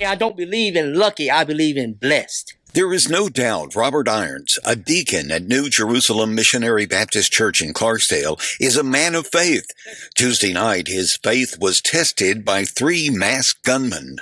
I don't believe in lucky. I believe in blessed. There is no doubt Robert Irons, a deacon at New Jerusalem Missionary Baptist Church in Clarksdale, is a man of faith. Tuesday night, his faith was tested by 3 masked gunmen.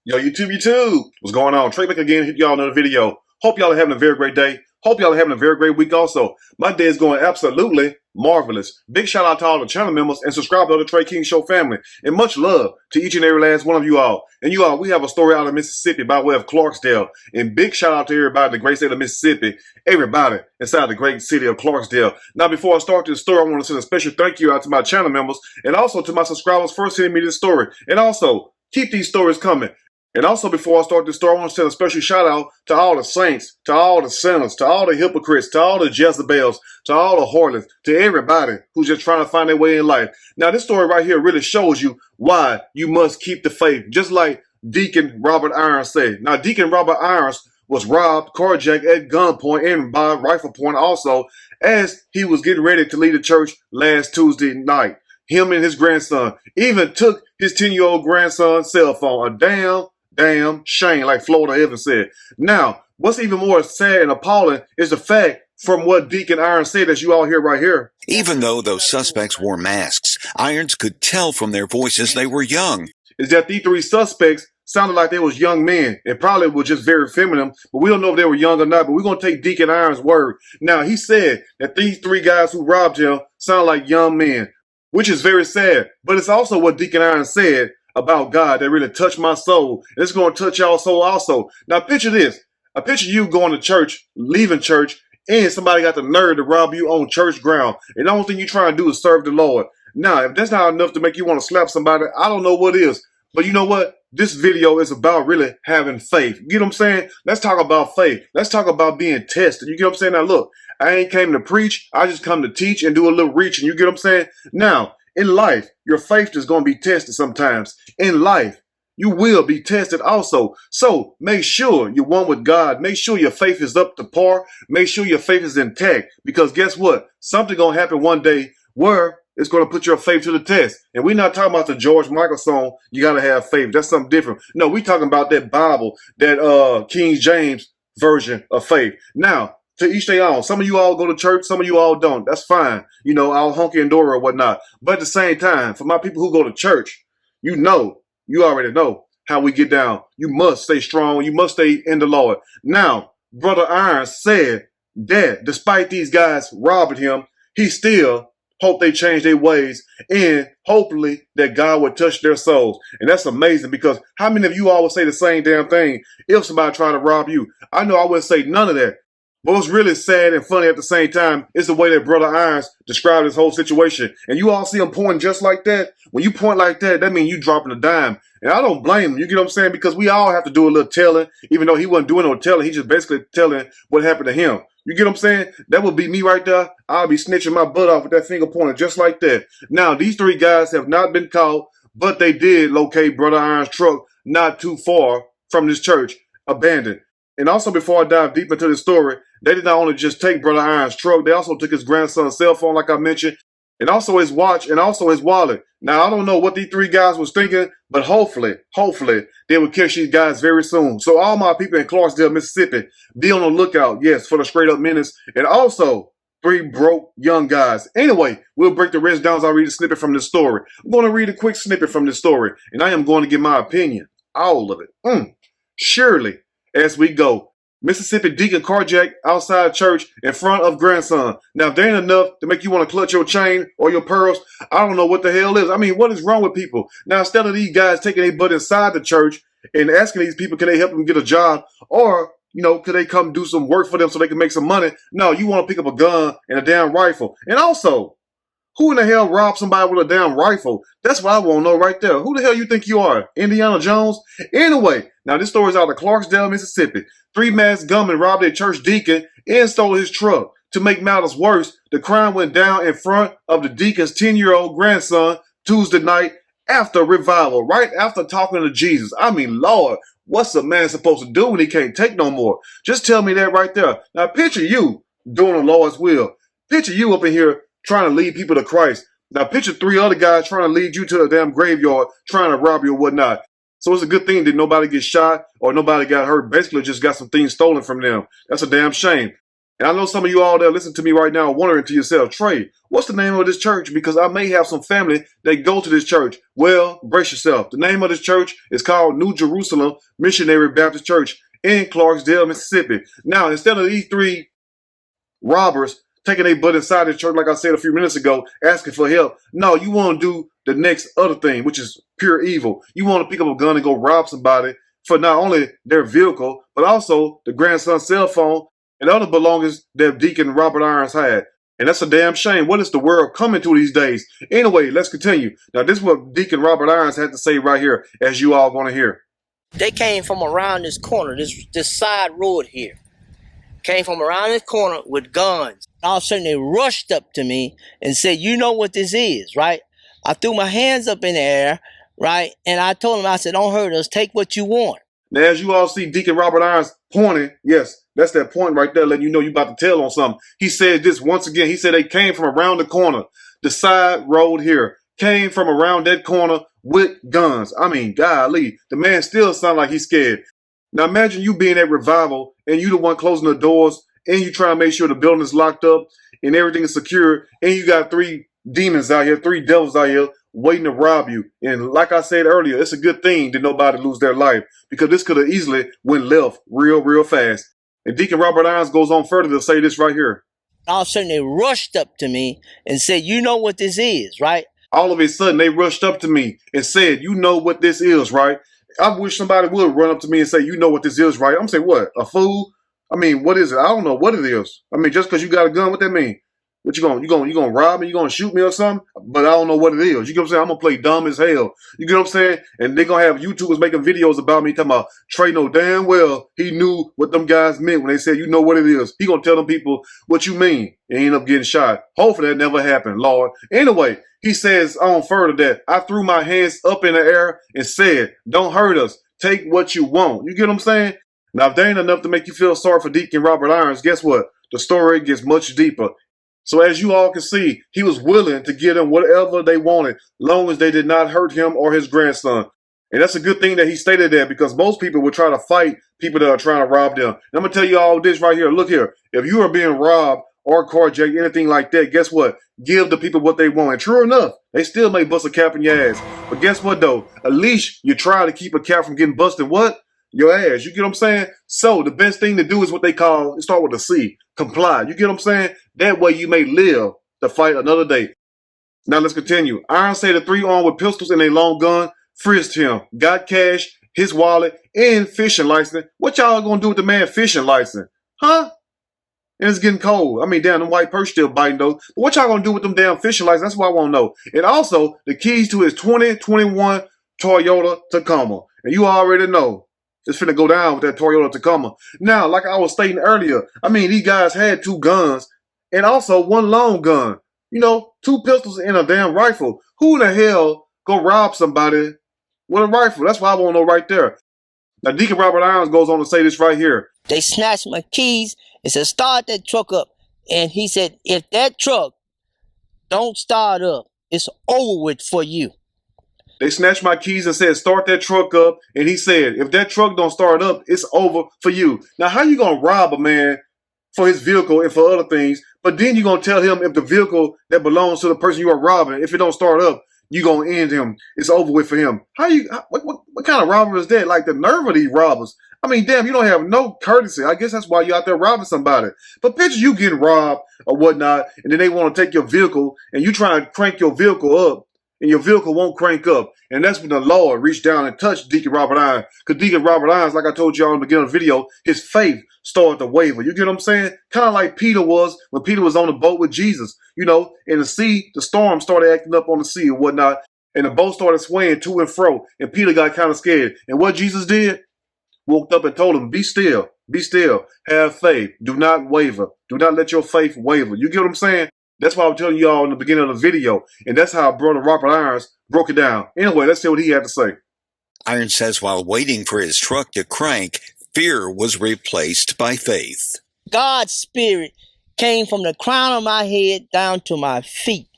Yo, YouTube. What's going on? Trey back again. Hit y'all another video. Hope y'all are having a very great day. Hope y'all are having a very great week also. My day is going absolutely marvelous. Big shout out to all the channel members and subscribe to the Trey King Show family. And much love to each and every last one of you all. And you all, we have a story out of Mississippi by way of Clarksdale. And big shout out to everybody in the great state of Mississippi. Everybody inside the great city of Clarksdale. Now, before I start this story, I want to send a special thank you out to my channel members and also to my subscribers for sending me this story. And also, keep these stories coming. And also, before I start this story, I want to send a special shout out to all the saints, to all the sinners, to all the hypocrites, to all the Jezebels, to all the harlots, to everybody who's just trying to find their way in life. Now, this story right here really shows you why you must keep the faith, just like Deacon Robert Irons said. Now, Deacon Robert Irons was robbed, carjacked at gunpoint and by rifle point also as he was getting ready to leave the church last Tuesday night. Him and his grandson even took his 10-year-old grandson's cell phone. A damn shame, like Florida Evans said. Now, what's even more sad and appalling is the fact from what Deacon Irons said, as you all hear right here. Even though those suspects wore masks, Irons could tell from their voices they were young. Is that these 3 suspects sounded like they was young men and probably were just very feminine, but we don't know if they were young or not, but we're going to take Deacon Irons' word. Now, he said that these 3 guys who robbed him sound like young men, which is very sad, but it's also what Deacon Irons said about God that really touched my soul. And it's going to touch y'all's soul also. Now, picture this. I picture you going to church, leaving church, and somebody got the nerve to rob you on church ground. And the only thing you're trying to do is serve the Lord. Now, if that's not enough to make you want to slap somebody, I don't know what is. But you know what? This video is about really having faith. You get what I'm saying? Let's talk about faith. Let's talk about being tested. You get what I'm saying? Now, look, I ain't came to preach. I just come to teach and do a little reaching. You get what I'm saying? Now, in life, your faith is going to be tested sometimes. In life, you will be tested also. So make sure you're one with God. Make sure your faith is up to par. Make sure your faith is intact. Because guess what? Something going to happen one day where it's going to put your faith to the test. And we're not talking about the George Michael song, You Got to Have Faith. That's something different. No, we're talking about that Bible, that King James version of faith. Now, to each their own. Some of you all go to church, some of you all don't. That's fine. You know, I'll honky and Dora or whatnot. But at the same time, for my people who go to church, you already know how we get down. You must stay strong. You must stay in the Lord. Now, Brother Irons said that despite these guys robbing him, he still hope they change their ways and hopefully that God would touch their souls. And that's amazing because how many of you all would say the same damn thing if somebody tried to rob you? I know I wouldn't say none of that. But what's really sad and funny at the same time is the way that Brother Irons described this whole situation. And you all see him pointing just like that. When you point like that, that means you dropping a dime. And I don't blame him. You get what I'm saying? Because we all have to do a little telling, even though he wasn't doing no telling. He just basically telling what happened to him. You get what I'm saying? That would be me right there. I'll be snitching my butt off with that finger pointer just like that. Now, these 3 guys have not been caught, but they did locate Brother Irons' truck not too far from this church, abandoned. And also, before I dive deep into this story, they did not only just take Brother Irons' truck, they also took his grandson's cell phone, like I mentioned, and also his watch and also his wallet. Now, I don't know what these 3 guys was thinking, but hopefully, they would catch these guys very soon. So all my people in Clarksdale, Mississippi, be on the lookout, yes, for the straight up menace, and also 3 broke young guys. Anyway, we'll break the rest down as I read a snippet from this story. I'm going to read a quick snippet from this story, and I am going to give my opinion, all of it. Surely, as we go. Mississippi deacon carjacked outside church in front of grandson. Now, if there ain't enough to make you want to clutch your chain or your pearls, I don't know what the hell is. I mean, what is wrong with people? Now, instead of these guys taking their butt inside the church and asking these people, can they help them get a job? Or, you know, could they come do some work for them so they can make some money? No, you want to pick up a gun and a damn rifle. And also, who in the hell robbed somebody with a damn rifle? That's what I want to know right there. Who the hell you think you are? Indiana Jones? Anyway, now this story is out of Clarksdale, Mississippi. 3 masked gunmen robbed a church deacon and stole his truck. To make matters worse, the crime went down in front of the deacon's 10-year-old grandson Tuesday night after revival, right after talking to Jesus. I mean, Lord, what's a man supposed to do when he can't take no more? Just tell me that right there. Now picture you doing the Lord's will. Picture you up in here trying to lead people to Christ. Now picture 3 other guys trying to lead you to the damn graveyard, trying to rob you or whatnot. So it's a good thing that nobody gets shot or nobody got hurt. Basically, just got some things stolen from them. That's a damn shame. And I know some of you all that listen to me right now are wondering to yourself, Trey, what's the name of this church? Because I may have some family that go to this church. Well, brace yourself. The name of this church is called New Jerusalem Missionary Baptist Church in Clarksdale, Mississippi. Now, instead of these three robbers taking their butt inside the church, like I said a few minutes ago, asking for help, no, you want to do the next other thing, which is pure evil. You want to pick up a gun and go rob somebody for not only their vehicle, but also the grandson's cell phone and other belongings that Deacon Robert Irons had. And that's a damn shame. What is the world coming to these days? Anyway, let's continue. Now, this is what Deacon Robert Irons had to say right here, as you all want to hear. They came from around this corner, this side road here. Came from around this corner with guns. All of a sudden, they rushed up to me and said, you know what this is, right? I threw my hands up in the air, right? And I told them, I said, don't hurt us. Take what you want. Now, as you all see Deacon Robert Irons pointing, yes, that's that point right there, letting you know you about to tell on something. He said this once again. He said they came from around the corner, the side road here. Came from around that corner with guns. I mean, golly, the man still sound like he's scared. Now imagine you being at revival and you the one closing the doors and you try to make sure the building is locked up and everything is secure and you got three demons out here, three devils out here waiting to rob you. And like I said earlier, it's a good thing that nobody lose their life because this could have easily went left real fast. And Deacon Robert Irons goes on further to say this right here. All of a sudden, they rushed up to me and said, you know what this is, right? All of a sudden, they rushed up to me and said, you know what this is, right? I wish somebody would run up to me and say, you know what this is, right? I'm saying, what? A fool? I mean, what is it? I don't know what it is. I mean, just because you got a gun, what that mean? What you gonna rob me? You gonna shoot me or something? But I don't know what it is. You get what I'm saying? I'm gonna play dumb as hell. You get what I'm saying? And they gonna have YouTubers making videos about me talking about Trey know damn well he knew what them guys meant when they said, you know what it is. He gonna tell them people what you mean and end up getting shot. Hopefully that never happened, Lord. Anyway, he says on further that I threw my hands up in the air and said, don't hurt us. Take what you want. You get what I'm saying? Now, if they ain't enough to make you feel sorry for Deacon Robert Irons, guess what? The story gets much deeper. So as you all can see, he was willing to give them whatever they wanted, long as they did not hurt him or his grandson. And that's a good thing that he stated that because most people would try to fight people that are trying to rob them. And I'm going to tell you all this right here. Look here. If you are being robbed or carjacked, anything like that, guess what? Give the people what they want. And true enough, they still may bust a cap in your ass. But guess what, though? At least you try to keep a cap from getting busted. What? Your ass. You get what I'm saying? So the best thing to do is what they call, start with a C, comply. You get what I'm saying? That way you may live to fight another day. Now let's continue. Iron said the three armed with pistols and a long gun frisked him, got cash, his wallet, and fishing license. What y'all gonna do with the man fishing license? Huh? And it's getting cold. I mean, damn, them white perch still biting though. But what y'all gonna do with them damn fishing license? That's what I want to know. And also the keys to his 2021 Toyota Tacoma. And you already know. It's finna go down with that Toyota Tacoma. Now, like I was stating earlier, I mean, these guys had two guns and also one long gun. You know, two pistols and a damn rifle. Who the hell go rob somebody with a rifle? That's what I want to know right there. Now, Deacon Robert Irons goes on to say this right here. They snatched my keys and said, start that truck up. And he said, if that truck don't start up, it's over with for you. They snatched my keys and said, start that truck up. And he said, if that truck don't start up, it's over for you. Now, how you going to rob a man for his vehicle and for other things, but then you're going to tell him if the vehicle that belongs to the person you are robbing, if it don't start up, you're going to end him. It's over with for him. What kind of robber is that? Like the nerve of these robbers. I mean, damn, you don't have no courtesy. I guess that's why you're out there robbing somebody. But picture you getting robbed or whatnot, and then they want to take your vehicle, and you try to crank your vehicle up, and your vehicle won't crank up. And that's when the Lord reached down and touched Deacon Robert Irons. Because Deacon Robert Irons, like I told y'all in the beginning of the video, his faith started to waver. You get what I'm saying? Kind of like Peter was when Peter was on the boat with Jesus. You know, in the sea, the storm started acting up on the sea and whatnot. And the boat started swaying to and fro. And Peter got kind of scared. And what Jesus did? Woke up and told him, be still, have faith, do not waver, do not let your faith waver. You get what I'm saying? That's why I'm telling y'all in the beginning of the video. And that's how Brother Robert Irons broke it down. Anyway, let's see what he had to say. Irons says while waiting for his truck to crank, fear was replaced by faith. God's spirit came from the crown of my head down to my feet.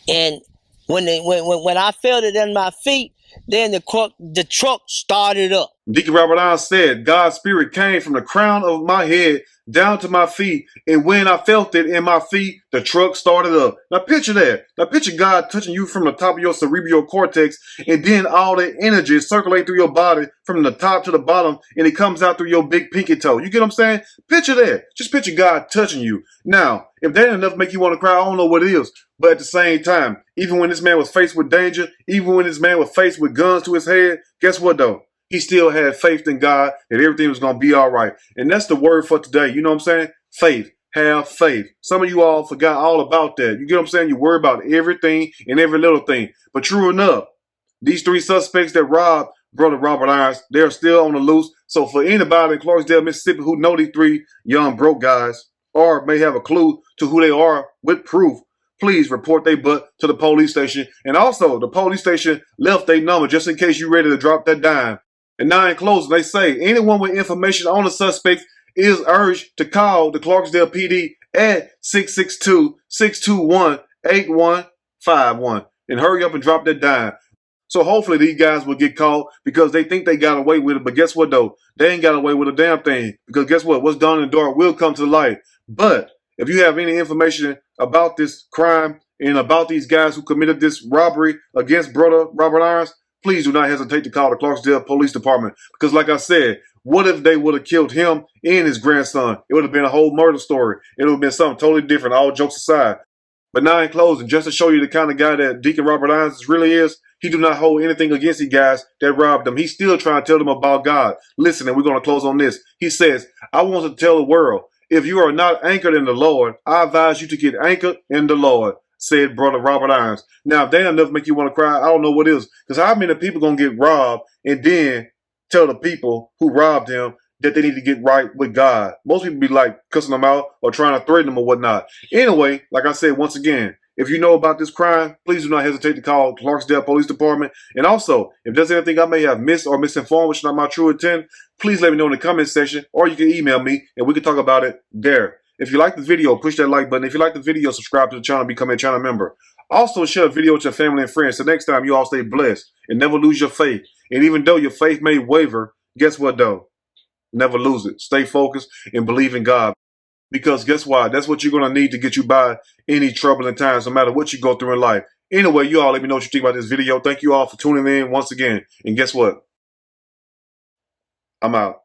And when I felt it in my feet, Then the truck started up. Deacon Robert Irons said, God's spirit came from the crown of my head down to my feet, and when I felt it in my feet, the truck started up. Now picture that. Now picture God touching you from the top of your cerebral cortex, and then all the energy circulate through your body from the top to the bottom, and it comes out through your big pinky toe. You get what I'm saying? Picture that. Just picture God touching you. Now, if that ain't enough to make you want to cry, I don't know what is. But at the same time, even when this man was faced with danger, even when this man was faced with guns to his head, guess what though? He still had faith in God that everything was going to be all right. And that's the word for today. You know what I'm saying? Faith. Have faith. Some of you all forgot all about that. You get what I'm saying? You worry about everything and every little thing. But true enough, these three suspects that robbed Brother Robert Irons, they're still on the loose. So for anybody in Clarksdale, Mississippi who know these three young broke guys or may have a clue to who they are with proof, please report their butt to the police station. And also, the police station left their number just in case you're ready to drop that dime. And now in closing, they say anyone with information on the suspects is urged to call the Clarksdale PD at 662-621-8151 and hurry up and drop that dime. So hopefully these guys will get caught because they think they got away with it. But guess what though? They ain't got away with a damn thing, because guess what? What's done in the dark will come to the light. But if you have any information about this crime and about these guys who committed this robbery against Brother Robert Irons, please do not hesitate to call the Clarksdale Police Department. Because like I said, what if they would have killed him and his grandson? It would have been a whole murder story. It would have been something totally different, all jokes aside. But now in closing, just to show you the kind of guy that Deacon Robert Irons really is, he do not hold anything against these guys that robbed him. He's still trying to tell them about God. Listen, and we're going to close on this. He says, I want to tell the world, if you are not anchored in the Lord, I advise you to get anchored in the Lord, said Brother Robert Irons. Now, if that enough to make you want to cry, I don't know what is. Because how many people going to get robbed and then tell the people who robbed him that they need to get right with God? Most people be like cussing them out or trying to threaten them or whatnot. Anyway, like I said, once again, if you know about this crime, please do not hesitate to call Clarksdale Police Department. And also, if there's anything I may have missed or misinformed, which is not my true intent, please let me know in the comment section, or you can email me and we can talk about it there. If you like the video, push that like button. If you like the video, subscribe to the channel, become a channel member. Also, share the video with your family and friends. So next time, you all stay blessed and never lose your faith. And even though your faith may waver, guess what though? Never lose it. Stay focused and believe in God. Because guess what? That's what you're going to need to get you by any troubling times, no matter what you go through in life. Anyway, you all let me know what you think about this video. Thank you all for tuning in once again. And guess what? I'm out.